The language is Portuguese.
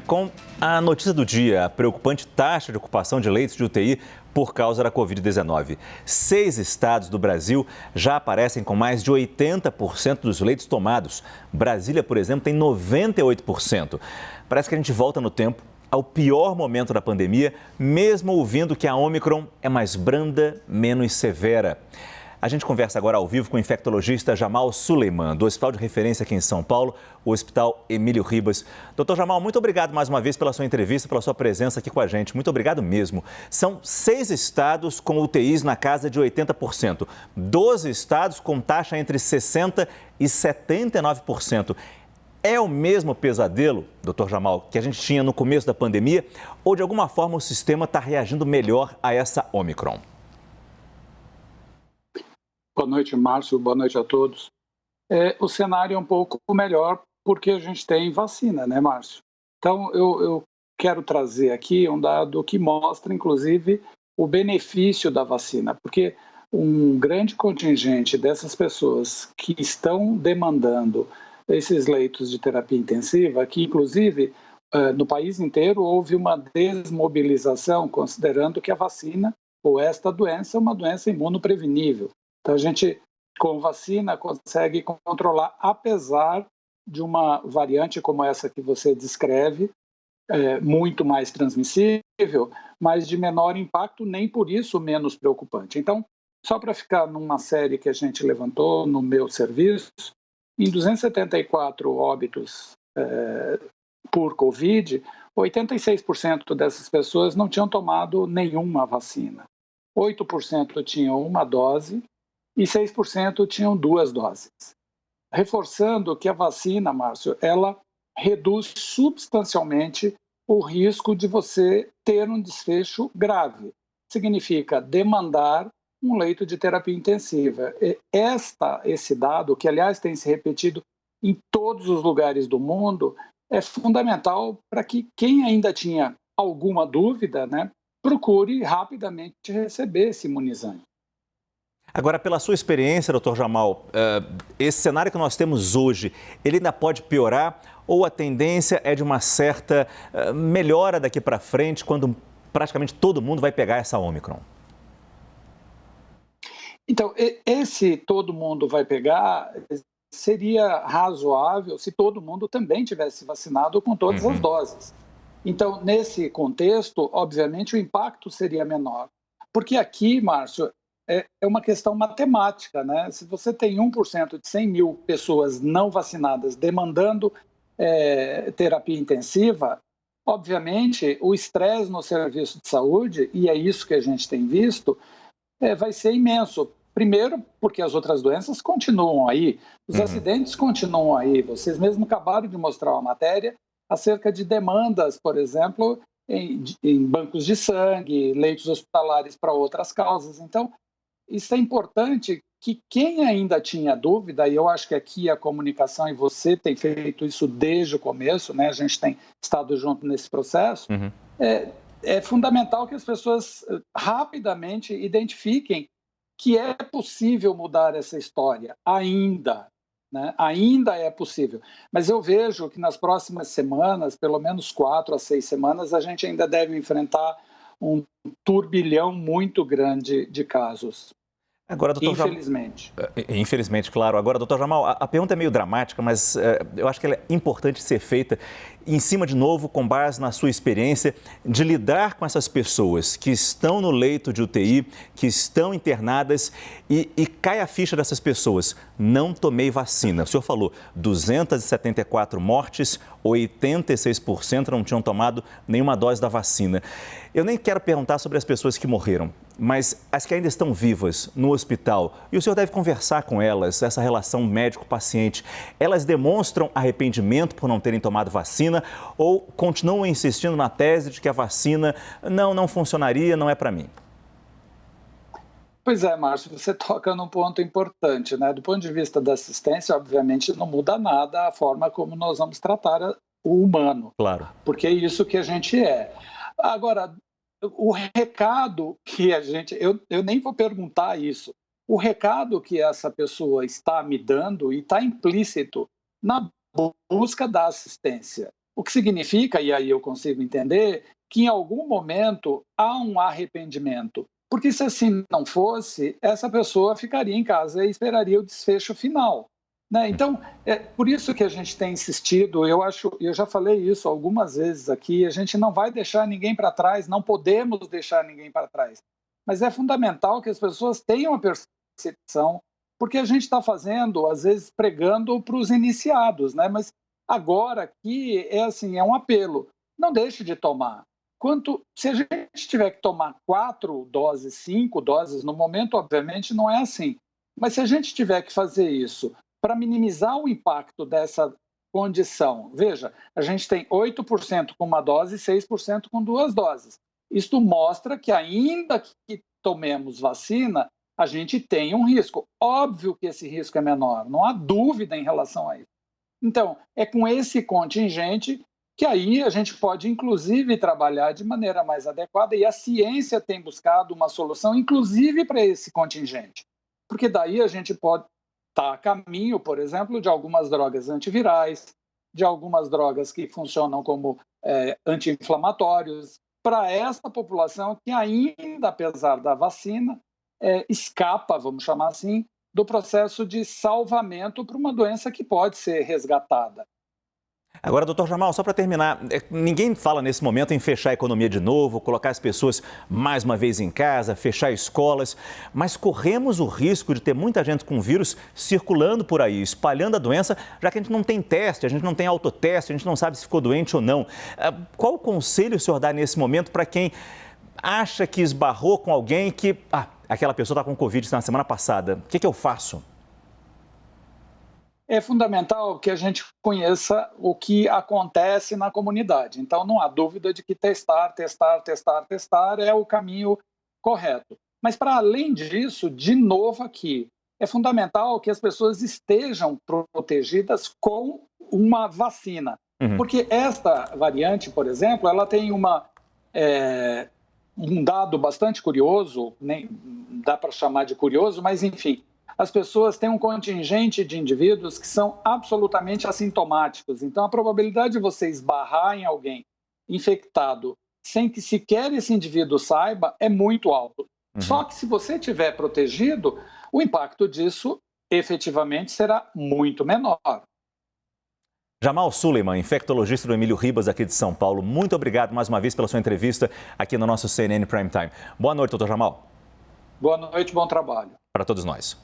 Com a notícia do dia, a preocupante taxa de ocupação de leitos de UTI por causa da Covid-19. 6 estados do Brasil já aparecem com mais de 80% dos leitos tomados. Brasília, por exemplo, tem 98%. Parece que a gente volta no tempo ao pior momento da pandemia, mesmo ouvindo que a Omicron é mais branda, menos severa. A gente conversa agora ao vivo com o infectologista Jamal Suleiman, do Hospital de Referência aqui em São Paulo, o Hospital Emílio Ribas. Doutor Jamal, muito obrigado mais uma vez pela sua entrevista, pela sua presença aqui com a gente. Muito obrigado mesmo. São 6 estados com UTIs na casa de 80%. 12 estados com taxa entre 60% e 79%. É o mesmo pesadelo, doutor Jamal, que a gente tinha no começo da pandemia? Ou de alguma forma o sistema está reagindo melhor a essa Omicron? Boa noite, Márcio. Boa noite a todos. O cenário é um pouco melhor porque a gente tem vacina, né, Márcio? Então, eu quero trazer aqui um dado que mostra, inclusive, o benefício da vacina, porque um grande contingente dessas pessoas que estão demandando esses leitos de terapia intensiva, que, inclusive, no país inteiro houve uma desmobilização, considerando que a vacina ou esta doença é uma doença imunoprevenível. Então, a gente, com vacina, consegue controlar, apesar de uma variante como essa que você descreve, muito mais transmissível, mas de menor impacto, nem por isso menos preocupante. Então, só para ficar numa série que a gente levantou no meu serviço, em 274 óbitos por Covid, 86% dessas pessoas não tinham tomado nenhuma vacina. 8% tinham uma dose, e 6% tinham 2 doses. Reforçando que a vacina, Márcio, ela reduz substancialmente o risco de você ter um desfecho grave. Significa demandar um leito de terapia intensiva. Esse dado, que aliás tem se repetido em todos os lugares do mundo, é fundamental para que quem ainda tinha alguma dúvida, né, procure rapidamente receber esse imunizante. Agora, pela sua experiência, doutor Jamal, esse cenário que nós temos hoje, ele ainda pode piorar ou a tendência é de uma certa melhora daqui para frente, quando praticamente todo mundo vai pegar essa Omicron? Então, esse todo mundo vai pegar seria razoável se todo mundo também tivesse vacinado com todas as doses. Então, nesse contexto, obviamente, o impacto seria menor. Porque aqui, Márcio, é uma questão matemática, né? Se você tem 1% de 100 mil pessoas não vacinadas demandando terapia intensiva, obviamente o estresse no serviço de saúde, e é isso que a gente tem visto, vai ser imenso. Primeiro, porque as outras doenças continuam aí, os acidentes continuam aí. Vocês mesmo acabaram de mostrar uma matéria acerca de demandas, por exemplo, em bancos de sangue, leitos hospitalares para outras causas. Então, isso é importante que quem ainda tinha dúvida, e eu acho que aqui a comunicação, e você tem feito isso desde o começo, né? A gente tem estado junto nesse processo, é fundamental que as pessoas rapidamente identifiquem que é possível mudar essa história, ainda, né? Ainda é possível. Mas eu vejo que nas próximas semanas, pelo menos 4 a 6 semanas, a gente ainda deve enfrentar um turbilhão muito grande de casos. Agora, doutor Infelizmente. Infelizmente, claro. Agora, doutor Jamal, a pergunta é meio dramática, mas eu acho que ela é importante ser feita em cima, de novo, com base na sua experiência de lidar com essas pessoas que estão no leito de UTI, que estão internadas e cai a ficha dessas pessoas. Não tomei vacina. O senhor falou 274 mortes, 86% não tinham tomado nenhuma dose da vacina. Eu nem quero perguntar sobre as pessoas que morreram, mas as que ainda estão vivas no hospital, e o senhor deve conversar com elas, essa relação médico-paciente, elas demonstram arrependimento por não terem tomado vacina ou continuam insistindo na tese de que a vacina não funcionaria, não é para mim? Pois é, Márcio, você toca num ponto importante, né? Do ponto de vista da assistência, obviamente não muda nada a forma como nós vamos tratar o humano, Claro. porque é isso que a gente é. Agora, o recado que a gente... Eu nem vou perguntar isso. O recado que essa pessoa está me dando e está implícito na busca da assistência. O que significa, e aí eu consigo entender, que em algum momento há um arrependimento. Porque se assim não fosse, essa pessoa ficaria em casa e esperaria o desfecho final. Né? Então, é por isso que a gente tem insistido, eu já falei isso algumas vezes aqui, a gente não vai deixar ninguém para trás, não podemos deixar ninguém para trás. Mas é fundamental que as pessoas tenham a percepção, porque a gente está fazendo, às vezes, pregando para os iniciados, né? Mas agora aqui é assim, é um apelo, não deixe de tomar. Se a gente tiver que tomar 4 doses, 5 doses, no momento, obviamente, não é assim. Mas se a gente tiver que fazer isso para minimizar o impacto dessa condição, veja, a gente tem 8% com uma dose e 6% com 2 doses. Isto mostra que, ainda que tomemos vacina, a gente tem um risco. Óbvio que esse risco é menor, não há dúvida em relação a isso. Então, é com esse contingente que aí a gente pode, inclusive, trabalhar de maneira mais adequada, e a ciência tem buscado uma solução, inclusive, para esse contingente. Porque daí a gente pode estar a caminho, por exemplo, de algumas drogas antivirais, de algumas drogas que funcionam como anti-inflamatórios, para essa população que ainda, apesar da vacina, escapa, vamos chamar assim, do processo de salvamento para uma doença que pode ser resgatada. Agora, doutor Jamal, só para terminar, ninguém fala nesse momento em fechar a economia de novo, colocar as pessoas mais uma vez em casa, fechar escolas, mas corremos o risco de ter muita gente com vírus circulando por aí, espalhando a doença, já que a gente não tem teste, a gente não tem autoteste, a gente não sabe se ficou doente ou não. Qual o conselho o senhor dá nesse momento para quem acha que esbarrou com alguém que, aquela pessoa está com Covid na semana passada, o que eu faço? É fundamental que a gente conheça o que acontece na comunidade. Então, não há dúvida de que testar é o caminho correto. Mas, para além disso, de novo aqui, é fundamental que as pessoas estejam protegidas com uma vacina. Porque esta variante, por exemplo, ela tem um dado bastante curioso, nem dá para chamar de curioso, mas enfim, as pessoas têm um contingente de indivíduos que são absolutamente assintomáticos. Então, a probabilidade de você esbarrar em alguém infectado sem que sequer esse indivíduo saiba é muito alto. Só que se você estiver protegido, o impacto disso efetivamente será muito menor. Jamal Suleiman, infectologista do Emílio Ribas, aqui de São Paulo. Muito obrigado mais uma vez pela sua entrevista aqui no nosso CNN Prime Time. Boa noite, doutor Jamal. Boa noite, bom trabalho. Para todos nós.